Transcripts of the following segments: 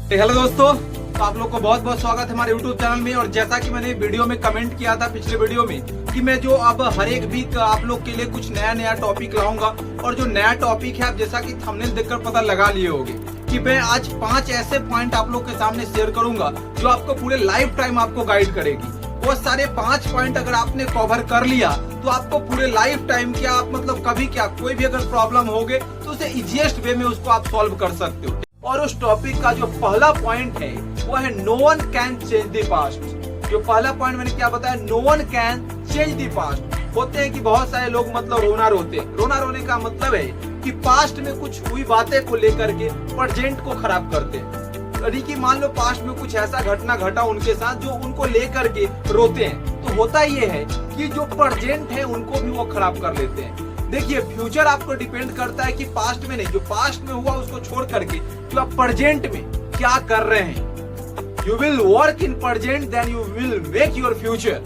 Hello दोस्तों, तो आप लोग को बहुत बहुत स्वागत है हमारे YouTube चैनल में। और जैसा कि मैंने वीडियो में कमेंट किया था पिछले वीडियो में कि मैं जो अब हर एक वीक आप लोग के लिए कुछ नया टॉपिक लाऊंगा। और जो नया टॉपिक है, आप जैसा कि थंबनेल देखकर पता लगा लिए होंगे कि मैं आज 5 ऐसे पॉइंट आप लोग के सामने शेयर करूंगा जो आपको पूरे लाइफ टाइम आपको गाइड करेगी। वो सारे 5 पॉइंट अगर आपने कवर कर लिया तो आपको पूरे लाइफ टाइम क्या आप मतलब कभी क्या कोई भी अगर प्रॉब्लम होगे तो उसे इजीएस्ट वे में उसको आप सॉल्व कर सकते हो। और उस टॉपिक का जो पहला पॉइंट है वो है no one can change the past. जो पहला पॉइंट मैंने क्या बताया, no one can change the past. होते हैं कि बहुत सारे लोग मतलब रोना रोते हैं। रोना रोने का मतलब है कि पास्ट में कुछ हुई बातें को लेकर के प्रेजेंट को खराब करते हैं। यानी कि मान लो पास्ट में कुछ ऐसा घटना घटा उनके साथ जो उनको लेकर के रोते हैं। तो होता ये है कि जो प्रेजेंट है उनको भी वो खराब कर लेते हैं। देखिए, फ्यूचर आपको डिपेंड करता है कि पास्ट में नहीं, जो पास्ट में हुआ उसको छोड़ करके जो आप प्रेजेंट में क्या कर रहे हैं। You will work in present then you will make your future.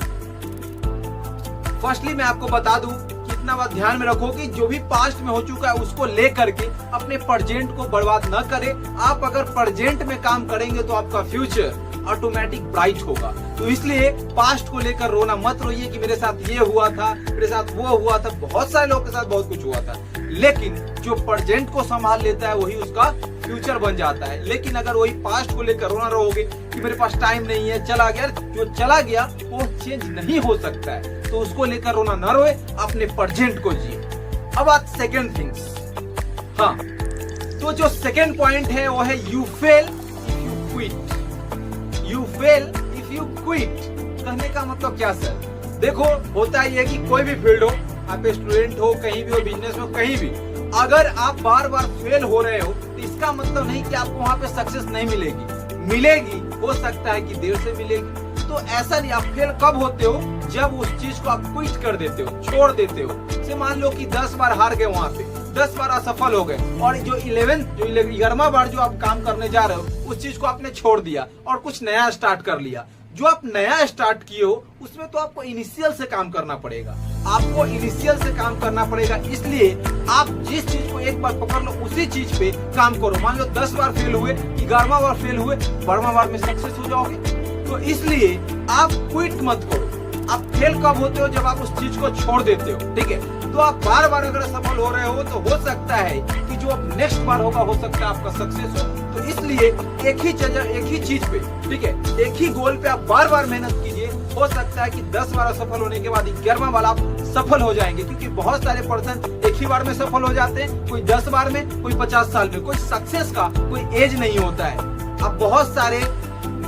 Firstly मैं आपको बता दूं कि इतना बात ध्यान में रखो कि जो भी पास्ट में हो चुका है उसको लेकर के अपने प्रेजेंट को बर्बाद न करें। आप अगर प्रेजेंट में काम करेंगे तो आपका फ्यूचर ऑटोमेटिक ब्राइट होगा। तो इसलिए पास्ट को लेकर रोना मत रोइए कि मेरे साथ ये हुआ था, मेरे साथ वो हुआ था। बहुत सारे लोगों के साथ बहुत कुछ हुआ था, लेकिन जो प्रेजेंट को संभाल लेता है वही उसका फ्यूचर बन जाता है। लेकिन अगर वही पास्ट को लेकर रोना रहोगे कि मेरे पास टाइम नहीं है, चला गया, जो चला गया वो चेंज नहीं हो सकता है। तो उसको लेकर रोना न रोए, अपने प्रेजेंट को जिए। अब बात सेकेंड थिंग्स। हाँ, तो जो सेकेंड पॉइंट है वो है you fail if you quit. You fail if you quit कहने का मतलब क्या सर? देखो, होता ही है कि कोई भी फील्ड हो, आप स्टूडेंट हो, कहीं भी हो, बिजनेस में, कहीं भी, अगर आप बार बार फेल हो रहे हो तो इसका मतलब नहीं कि आपको वहां पे सक्सेस नहीं मिलेगी। मिलेगी, हो सकता है कि देर से मिलेगी। तो ऐसा नहीं, आप फेल कब होते हो? जब उस चीज को आप क्विट कर देते हो, छोड़ देते हो। से मान लो कि 10 बार हार गए, वहां पे 10 बार असफल हो गए, और जो 11वां बार जो आप काम करने जा रहे हो उस चीज को आपने छोड़ दिया और कुछ नया स्टार्ट कर लिया। जो आप नया स्टार्ट किए हो उसमें तो आपको इनिशियल से काम करना पड़ेगा। आपको इनिशियल से काम करना पड़ेगा। इसलिए आप जिस चीज को एक बार पकड़ लो उसी चीज पे काम करो। मान लो 10 बार फेल हुए, 11वां बार फेल हुए, 12वां बार में सक्सेस हो जाओगे। तो इसलिए आप क्विट मत करो। आप फेल कब होते हो? जब आप उस चीज को छोड़ देते हो। ठीक है, तो आप बार बार अगर सफल हो रहे हो तो हो सकता है कि जो अब नेक्स्ट बार होगा हो सकता है आपका सक्सेस हो। तो इसलिए एक ही चीज पे, ठीक है, एक ही गोल पे आप बार बार मेहनत कीजिए। हो सकता है कि 10 बार असफल होने के बाद 11वां बार आप सफल हो जाएंगे। क्योंकि बहुत सारे पर्सन एक ही बार में सफल हो जाते हैं, कोई 10 बार में, कोई 50 साल में। कोई सक्सेस का कोई एज नहीं होता है। आप बहुत सारे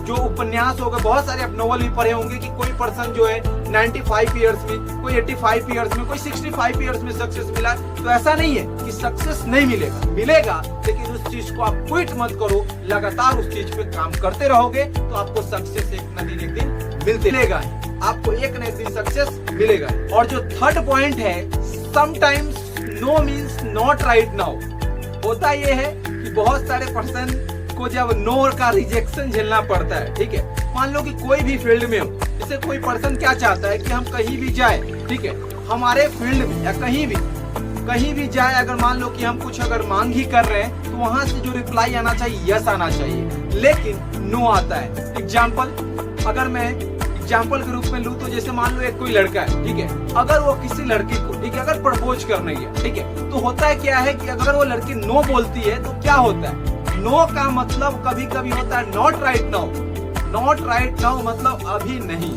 जो उपन्यास हो गए, बहुत सारे आप नोवेल भी पढ़े होंगे कि कोई पर्सन जो है 95 ईयर्स में, कोई 85 ईयर्स में, कोई 65 ईयर्स में सक्सेस मिला। तो ऐसा नहीं है कि सक्सेस नहीं मिलेगा, मिलेगा, लेकिन उस चीज को आप क्विट मत करो। लगातार उस चीज पे काम करते रहोगे तो आपको सक्सेस एक न दिन मिलेगा। आपको एक न एक दिन सक्सेस मिलेगा। और जो थर्ड पॉइंट है, sometimes no means not right now. होता ये है कि बहुत सारे पर्सन को जब नो का रिजेक्शन झेलना पड़ता है। ठीक है, मान लो कि कोई भी फील्ड में हो, जैसे कोई पर्सन क्या चाहता है कि हम कहीं भी जाए, ठीक है, हमारे फील्ड में या कहीं भी जाए, अगर मान लो कि हम कुछ अगर मांग ही कर रहे हैं तो वहां से जो रिप्लाई आना चाहिए यस आना चाहिए, लेकिन नो आता है। एग्जाम्पल, अगर मैं एग्जाम्पल के रूप में लूं तो जैसे मान लो एक कोई लड़का है, ठीक है, अगर वो किसी लड़की को, ठीक है, अगर प्रपोज करने गया, ठीक है, तो होता है क्या है कि अगर वो लड़की नो बोलती है तो क्या होता है? नो का मतलब कभी कभी होता है not right now. Not right now मतलब अभी नहीं।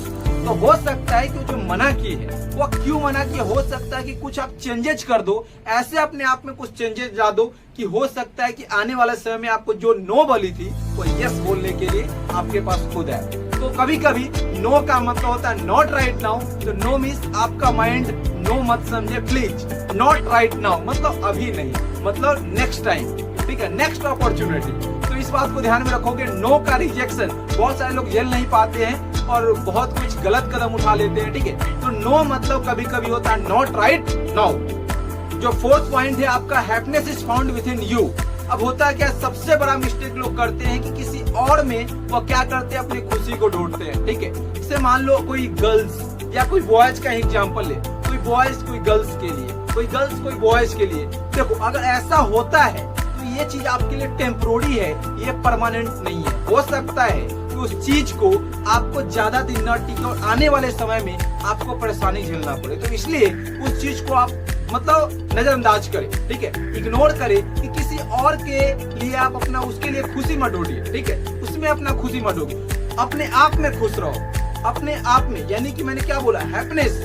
तो हो सकता है कि जो मना की है वो क्यों मना की, हो सकता है कि कुछ आप चेंजेस कर दो, ऐसे अपने आप में कुछ चेंजेस ला दो कि हो सकता है कि आने वाले समय में आपको जो नो बोली थी वो यस बोलने के लिए आपके पास खुद है। तो कभी कभी नो का मतलब होता है नॉट राइट नाउ। तो नो मीन्स आपका माइंड नो मत समझे प्लीज। नॉट राइट नाउ मतलब अभी नहीं, मतलब नेक्स्ट टाइम, ठीक है, नेक्स्ट अपॉर्चुनिटी। तो इस बात को ध्यान में रखोगे। नो का रिजेक्शन बहुत सारे लोग झेल नहीं पाते हैं और बहुत कुछ गलत कदम उठा लेते हैं। ठीक है, तो नो मतलब कभी कभी होता है नॉट राइट नाउ। जो फोर्थ पॉइंट है आपका, happiness is found with in you. अब होता है क्या, सबसे बड़ा मिस्टेक लोग करते हैं कि किसी और में वो क्या करते हैं, अपनी खुशी को ढूंढते हैं। ठीक है, जैसे मान लो कोई गर्ल्स या कोई बॉयज का एग्जाम्पल ले, कोई बॉयज कोई गर्ल्स के लिए, कोई गर्ल्स कोई बॉयज के लिए। देखो, अगर ऐसा होता है तो ये चीज आपके लिए टेम्पोररी है, ये परमानेंट नहीं है। हो सकता है कि उस चीज को आपको ज्यादा दिन न टिके और आने वाले समय में आपको परेशानी झेलना पड़े। तो इसलिए उस चीज को आप मतलब नजरअंदाज करें, ठीक है, इग्नोर करें कि किसी और के लिए आप अपना उसके लिए खुशी मत ढूंढिए, ठीक है, उसमें अपना खुशी मत ढूंढिए, अपने आप में खुश रहो, अपने आप में, यानी कि मैंने क्या बोला, हैप्पीनेस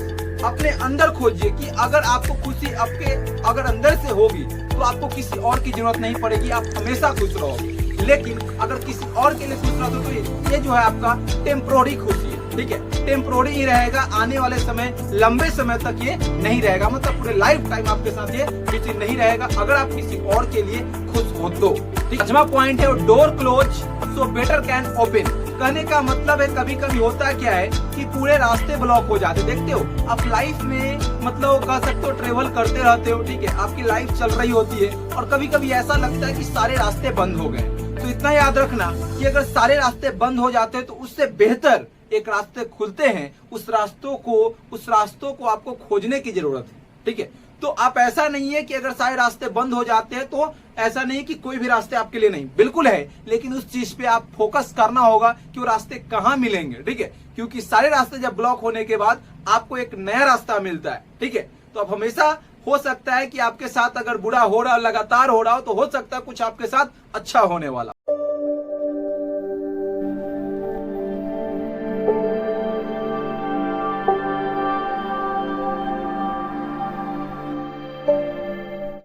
अपने अंदर खोजिए कि अगर आपको खुशी आपके अगर अंदर से होगी तो आपको किसी और की जरूरत नहीं पड़ेगी, आप हमेशा खुश रहोगे। लेकिन अगर किसी और के लिए खुश रहो तो ये जो है आपका टेम्पोररी खुशी है, ठीक है, टेम्पोररी ही रहेगा, आने वाले समय लंबे समय तक ये नहीं रहेगा, मतलब पूरे लाइफ टाइम आपके साथ ये खुशी नहीं रहेगा अगर आप किसी और के लिए खुश हो तो। पांचवा पॉइंट है door close so better can open. कहने का मतलब है कभी कभी होता क्या है कि पूरे रास्ते ब्लॉक हो जाते, देखते हो आप लाइफ में मतलब कह सकते हो ट्रेवल करते रहते हो, ठीक है, आपकी लाइफ चल रही होती है और कभी कभी ऐसा लगता है कि सारे रास्ते बंद हो गए। तो इतना याद रखना कि अगर सारे रास्ते बंद हो जाते हैं तो उससे बेहतर एक रास्ते खुलते हैं, उस रास्तों को आपको खोजने की जरूरत है, ठीक है। तो आप ऐसा नहीं है कि अगर सारे रास्ते बंद हो जाते हैं तो ऐसा नहीं कि कोई भी रास्ते आपके लिए नहीं, बिल्कुल है, लेकिन उस चीज पे आप फोकस करना होगा कि वो रास्ते कहाँ मिलेंगे, ठीक है, क्योंकि सारे रास्ते जब ब्लॉक होने के बाद आपको एक नया रास्ता मिलता है, ठीक है। तो अब हमेशा हो सकता है कि आपके साथ अगर बुरा हो रहा लगातार हो रहा हो तो हो सकता है कुछ आपके साथ अच्छा होने वाला।